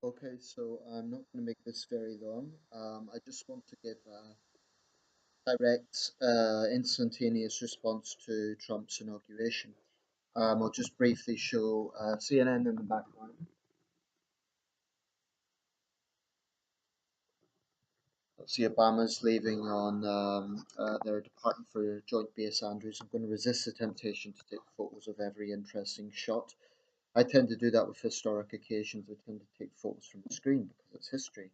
Okay, so I'm not going to make this very long. I just want to give a direct, instantaneous response to Trump's inauguration. I'll just briefly show CNN in the background. See Obama's leaving on their departing for Joint Base Andrews. I'm going to resist the temptation to take photos of every interesting shot. I tend to do that with historic occasions. I tend to take photos from the screen because it's history.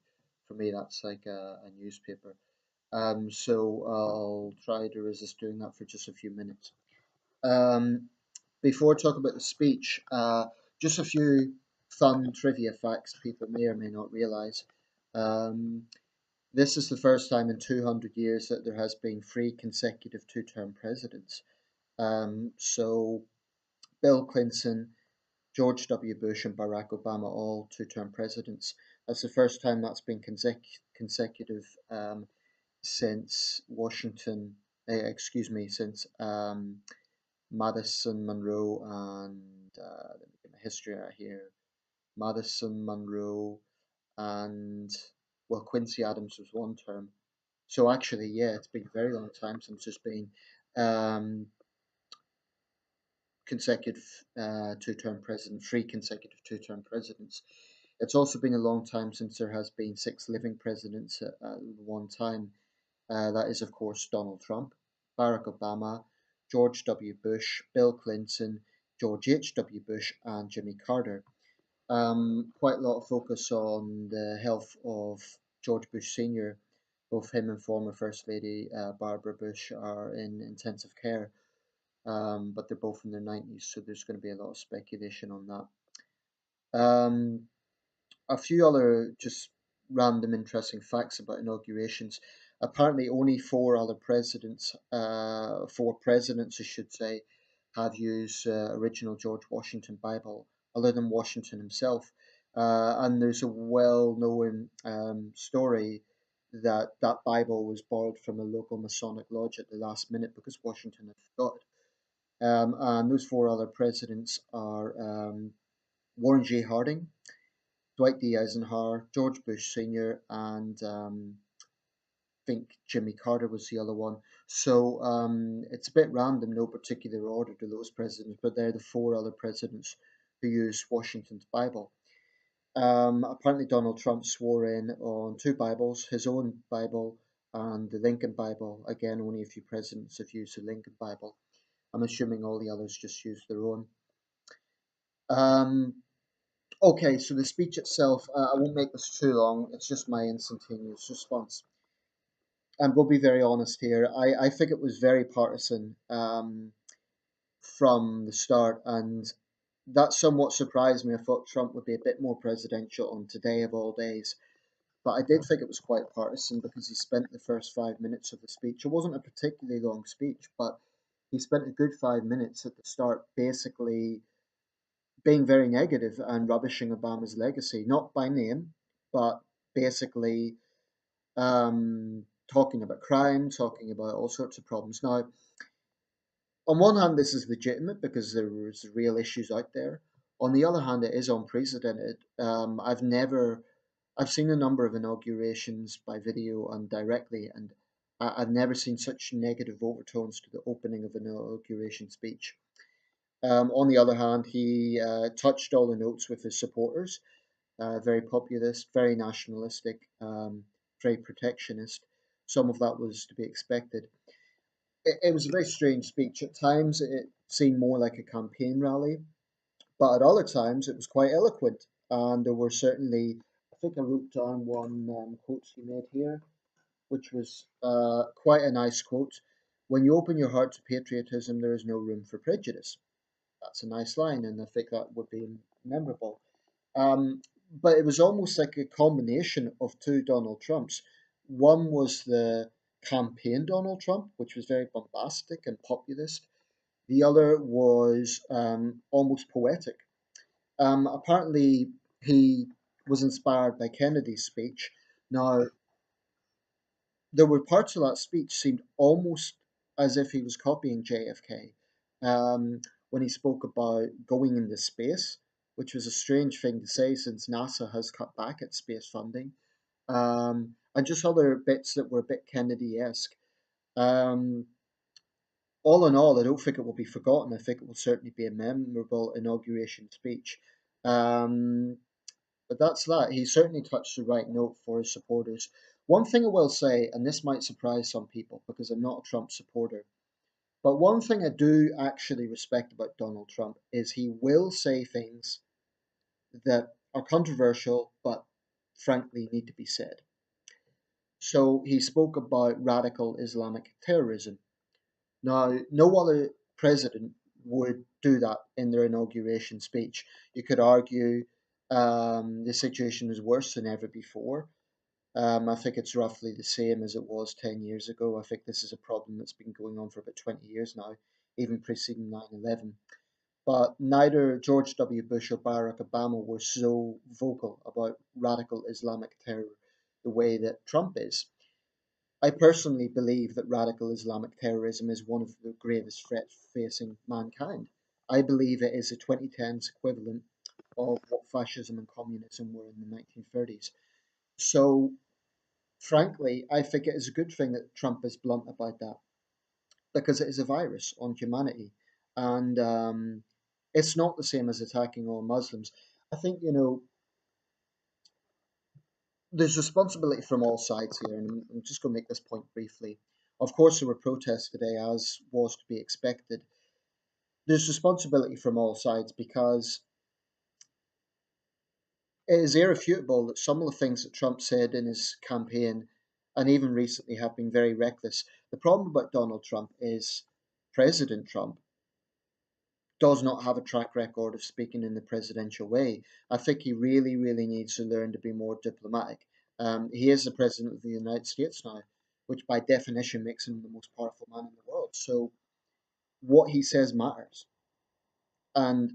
For me, that's like a newspaper. So I'll try to resist doing that for just a few minutes. Um, Before I talk about the speech, just a few fun trivia facts people may or may not realize. Um, this is the first time in 200 years that there has been three consecutive two-term presidents. So Bill Clinton, George W. Bush, and Barack Obama, all two-term presidents. That's the first time that's been consecutive since Washington, excuse me, since Madison Monroe and let me get my history out here. Madison Monroe and well, Quincy Adams was one term. So actually, yeah, it's been a very long time since there's been um, consecutive two-term president, three consecutive two-term presidents. It's also been a long time since there has been six living presidents at one time. That is, of course, Donald Trump, Barack Obama, George W. Bush, Bill Clinton, George H.W. Bush, and Jimmy Carter. Quite a lot of focus on the health of George Bush Sr. Both him and former First Lady Barbara Bush are in intensive care, but they're both in their 90s, so there's going to be a lot of speculation on that. A few other just random interesting facts about inaugurations. Apparently, only four presidents, I should say, have used original George Washington Bible, other than Washington himself. And there's a well-known story that that Bible was borrowed from a local Masonic lodge at the last minute because Washington had forgot. And those four other presidents are Warren G. Harding, Dwight D. Eisenhower, George Bush Sr., and I think Jimmy Carter was the other one. So it's a bit random, no particular order to those presidents, but they're the four other presidents who used Washington's Bible. Apparently, Donald Trump swore in on two Bibles, his own Bible and the Lincoln Bible. Again, only a few presidents have used the Lincoln Bible. I'm assuming all the others just used their own. Um, Okay, so the speech itself, I won't make this too long. It's just my instantaneous response. I'm going to be very honest here. I think it was very partisan from the start, and that somewhat surprised me. I thought Trump would be a bit more presidential on today of all days, but I did think it was quite partisan because he spent the first 5 minutes of the speech. It wasn't a particularly long speech, but he spent a good 5 minutes at the start basically being very negative and rubbishing Obama's legacy, not by name, but basically talking about crime, talking about all sorts of problems. Now, on one hand, this is legitimate because there's real issues out there. On the other hand, it is unprecedented. I've seen a number of inaugurations by video and directly, and I've never seen such negative overtones to the opening of an inauguration speech. On the other hand, he touched all the notes with his supporters, very populist, very nationalistic, very protectionist. Some of that was to be expected. It was a very strange speech. At times, it seemed more like a campaign rally, but at other times, it was quite eloquent. And there were certainly, I think I wrote down one quote he made here, which was quite a nice quote. When you open your heart to patriotism, there is no room for prejudice. That's a nice line, and I think that would be memorable. But it was almost like a combination of two Donald Trumps. One was the campaign Donald Trump, which was very bombastic and populist. The other was almost poetic. Apparently, he was inspired by Kennedy's speech. Now, there were parts of that speech seemed almost as if he was copying JFK when he spoke about going into space, which was a strange thing to say since NASA has cut back its space funding, and just other bits that were a bit Kennedy-esque. Um, all in all, I don't think it will be forgotten. I think it will certainly be a memorable inauguration speech. Um, but that's that. He certainly touched the right note for his supporters. One thing I will say, and this might surprise some people because I'm not a Trump supporter, but one thing I do actually respect about Donald Trump is he will say things that are controversial, but frankly need to be said. So he spoke about radical Islamic terrorism. Now, no other president would do that in their inauguration speech. You could argue the situation is worse than ever before. I think it's roughly the same as it was 10 years ago. I think this is a problem that's been going on for about 20 years now, even preceding 9/11. But neither George W. Bush or Barack Obama were so vocal about radical Islamic terror the way that Trump is. I personally believe that radical Islamic terrorism is one of the gravest threats facing mankind. I believe it is a 2010s equivalent of what fascism and communism were in the 1930s. So, frankly, I think it is a good thing that Trump is blunt about that because it is a virus on humanity. And it's not the same as attacking all Muslims. I think, there's responsibility from all sides here, and I'm just going to make this point briefly. Of course, there were protests today, as was to be expected. There's responsibility from all sides because it is irrefutable that some of the things that Trump said in his campaign and even recently have been very reckless. The problem about Donald Trump is President Trump does not have a track record of speaking in the presidential way. I think he really, really needs to learn to be more diplomatic. He is the president of the United States now, which by definition makes him the most powerful man in the world. So what he says matters. And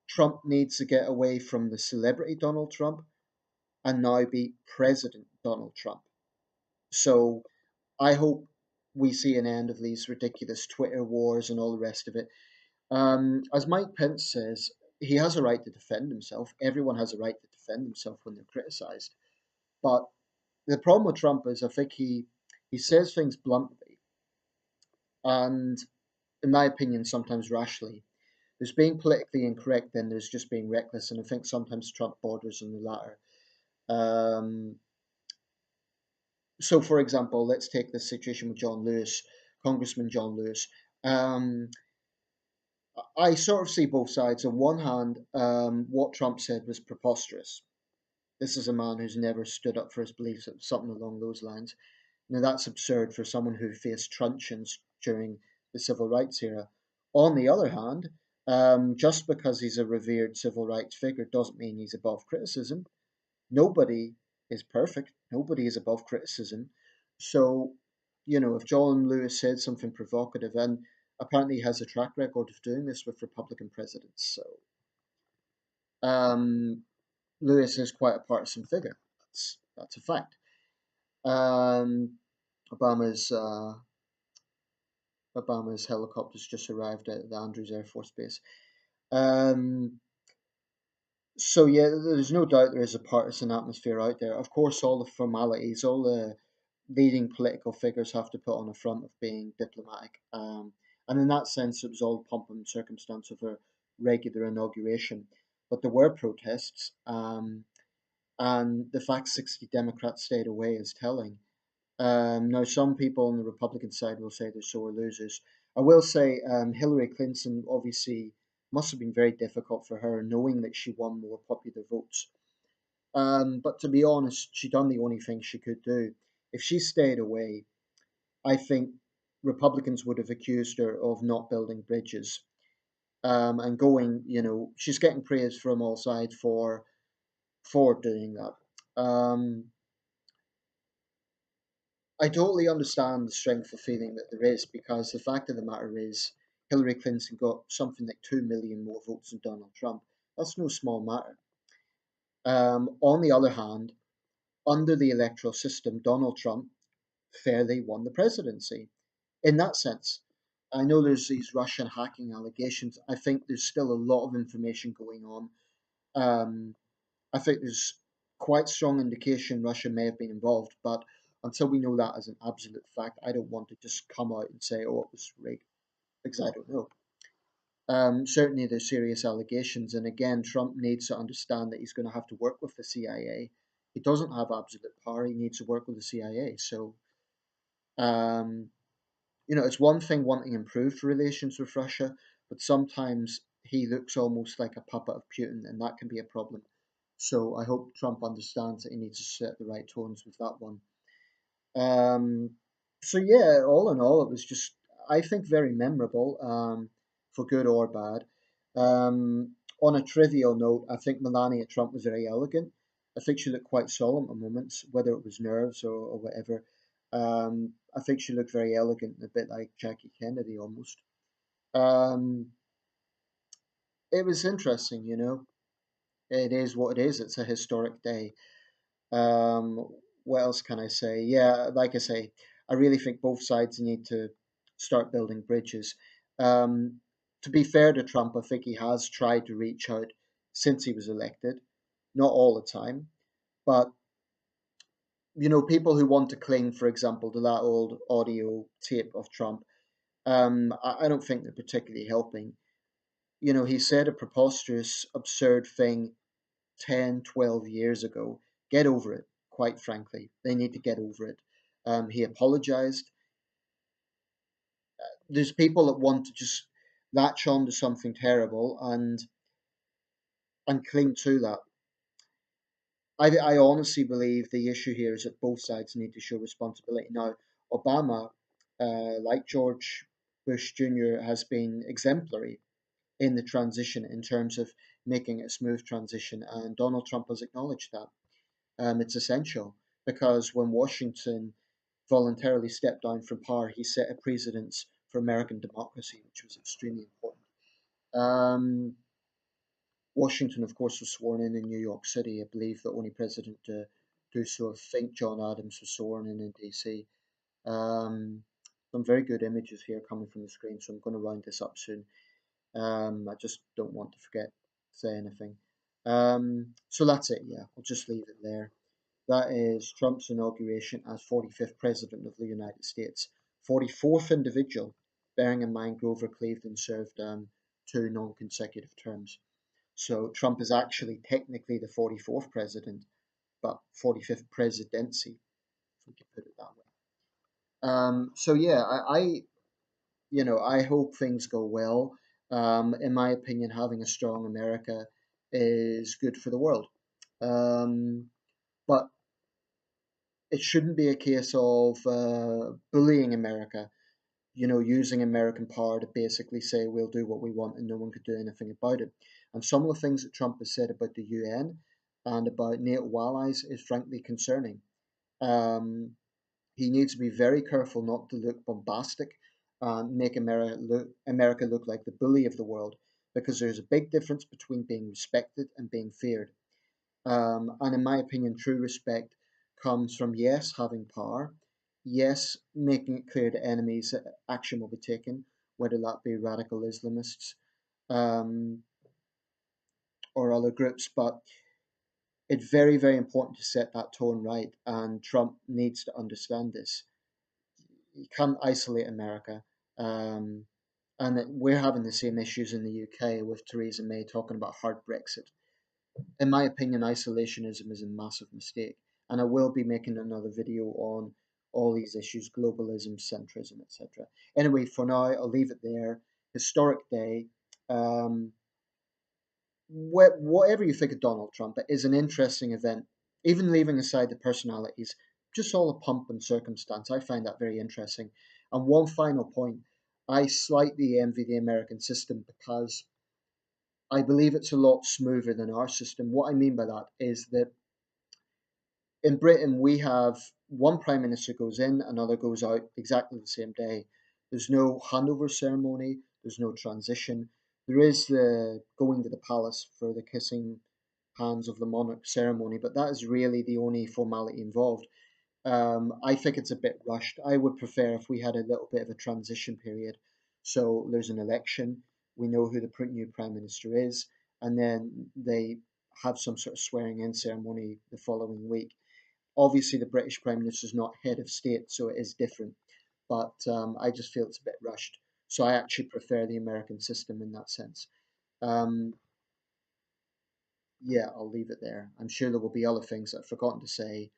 Trump needs to get away from the celebrity Donald Trump and now be President Donald Trump. So I hope we see an end of these ridiculous Twitter wars and all the rest of it. As Mike Pence says, he has a right to defend himself. Everyone has a right to defend himself when they're criticized. But the problem with Trump is I think he says things bluntly and, in my opinion, sometimes rashly. There's being politically incorrect, then there's just being reckless, and I think sometimes Trump borders on the latter. Um, so, for example, let's take the situation with John Lewis, Congressman John Lewis. Um, I sort of see both sides. On one hand, what Trump said was preposterous. This is a man who's never stood up for his beliefs, something along those lines. Now, that's absurd for someone who faced truncheons during the civil rights era. On the other hand, just because he's a revered civil rights figure doesn't mean he's above criticism. Nobody is perfect, nobody is above criticism. So, if John Lewis said something provocative, and apparently he has a track record of doing this with Republican presidents, so um, Lewis is quite a partisan figure. That's a fact. Um, Obama's uh, Obama's helicopters just arrived at the Andrews Air Force Base. Um, so yeah, there's no doubt there is a partisan atmosphere out there. Of course, all the formalities, all the leading political figures have to put on a front of being diplomatic. And in that sense, it was all pomp and circumstance of a regular inauguration. But there were protests, and the fact 60 Democrats stayed away is telling. Now, some people on the Republican side will say they're sore losers. I will say Hillary Clinton obviously must have been very difficult for her, knowing that she won more popular votes. But to be honest, she done the only thing she could do. If she stayed away, I think Republicans would have accused her of not building bridges and going. She's getting praise from all sides for doing that. I totally understand the strength of feeling that there is because the fact of the matter is Hillary Clinton got something like 2 million more votes than Donald Trump. That's no small matter. On the other hand, under the electoral system, Donald Trump fairly won the presidency in that sense. I know there's these Russian hacking allegations. I think there's still a lot of information going on. Um, I think there's quite strong indication Russia may have been involved, but until we know that as an absolute fact, I don't want to just come out and say, oh, it was rigged, because I don't know. Certainly, there's serious allegations, and again, Trump needs to understand that he's going to have to work with the CIA. He doesn't have absolute power; he needs to work with the CIA. So, um, it's one thing wanting improved relations with Russia, but sometimes he looks almost like a puppet of Putin, and that can be a problem. So, I hope Trump understands that he needs to set the right tones with that one. Um, so yeah, all in all, it was just, I think, very memorable, for good or bad. On a trivial note, I think Melania Trump was very elegant. I think she looked quite solemn at moments, whether it was nerves or whatever. I think she looked very elegant, a bit like Jackie Kennedy almost. Um, it was interesting, you know. It is what it is. It's a historic day. Um, what else can I say? Yeah, like I say, I really think both sides need to start building bridges. Um, to be fair to Trump, I think he has tried to reach out since he was elected. Not all the time, but people who want to cling, for example, to that old audio tape of Trump, I don't think they're particularly helping. He said a preposterous, absurd thing 10, 12 years ago. Get over it, quite frankly. They need to get over it. He apologized. There's people that want to just latch on to something terrible and cling to that. I honestly believe the issue here is that both sides need to show responsibility. Now, Obama, like George Bush Jr., has been exemplary in the transition in terms of making it a smooth transition, and Donald Trump has acknowledged that. It's essential because when Washington voluntarily stepped down from power, he set a precedence for American democracy, which was extremely important. Um, Washington, of course, was sworn in New York City. I believe the only president to do so. I think John Adams was sworn in DC. Some very good images here coming from the screen, so I'm going to round this up soon. I just don't want to forget to say anything. So that's it. Yeah, I'll just leave it there. That is Trump's inauguration as 45th President of the United States, 44th individual, bearing in mind Grover Cleveland served two non consecutive terms. So Trump is actually technically the 44th president, but 45th presidency, if we can put it that way. So yeah, I hope things go well. In my opinion, having a strong America is good for the world. Um, but it shouldn't be a case of bullying America, using American power to basically say we'll do what we want and no one could do anything about it. And some of the things that Trump has said about the UN and about NATO allies is frankly concerning. Um, he needs to be very careful not to look bombastic and make America look like the bully of the world, because there's a big difference between being respected and being feared. And in my opinion, true respect comes from, yes, having power, yes, making it clear to enemies that action will be taken, whether that be radical Islamists um, or other groups. But it's very, very important to set that tone right, and Trump needs to understand this. You can't isolate America. Um, and that we're having the same issues in the UK with Theresa May talking about hard Brexit. In my opinion, isolationism is a massive mistake. And I will be making another video on all these issues, globalism, centrism, etc. Anyway, for now, I'll leave it there. Historic day. Um, whatever you think of Donald Trump, it is an interesting event. Even leaving aside the personalities, just all the pomp and circumstance, I find that very interesting. And one final point, I slightly envy the American system because I believe it's a lot smoother than our system. What I mean by that is that in Britain, we have one prime minister goes in, another goes out exactly the same day. There's no handover ceremony, there's no transition. There is the going to the palace for the kissing hands of the monarch ceremony, but that is really the only formality involved. I think it's a bit rushed. I would prefer if we had a little bit of a transition period So there's an election. We know who the new prime minister is, and then they have some sort of swearing-in ceremony the following week. Obviously, the British prime minister is not head of state, so it is different. But I just feel it's a bit rushed. So I actually prefer the American system in that sense. Um, yeah, I'll leave it there. I'm sure there will be other things that I've forgotten to say,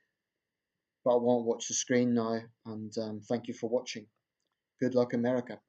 but I won't watch the screen now. And thank you for watching. Good luck, America.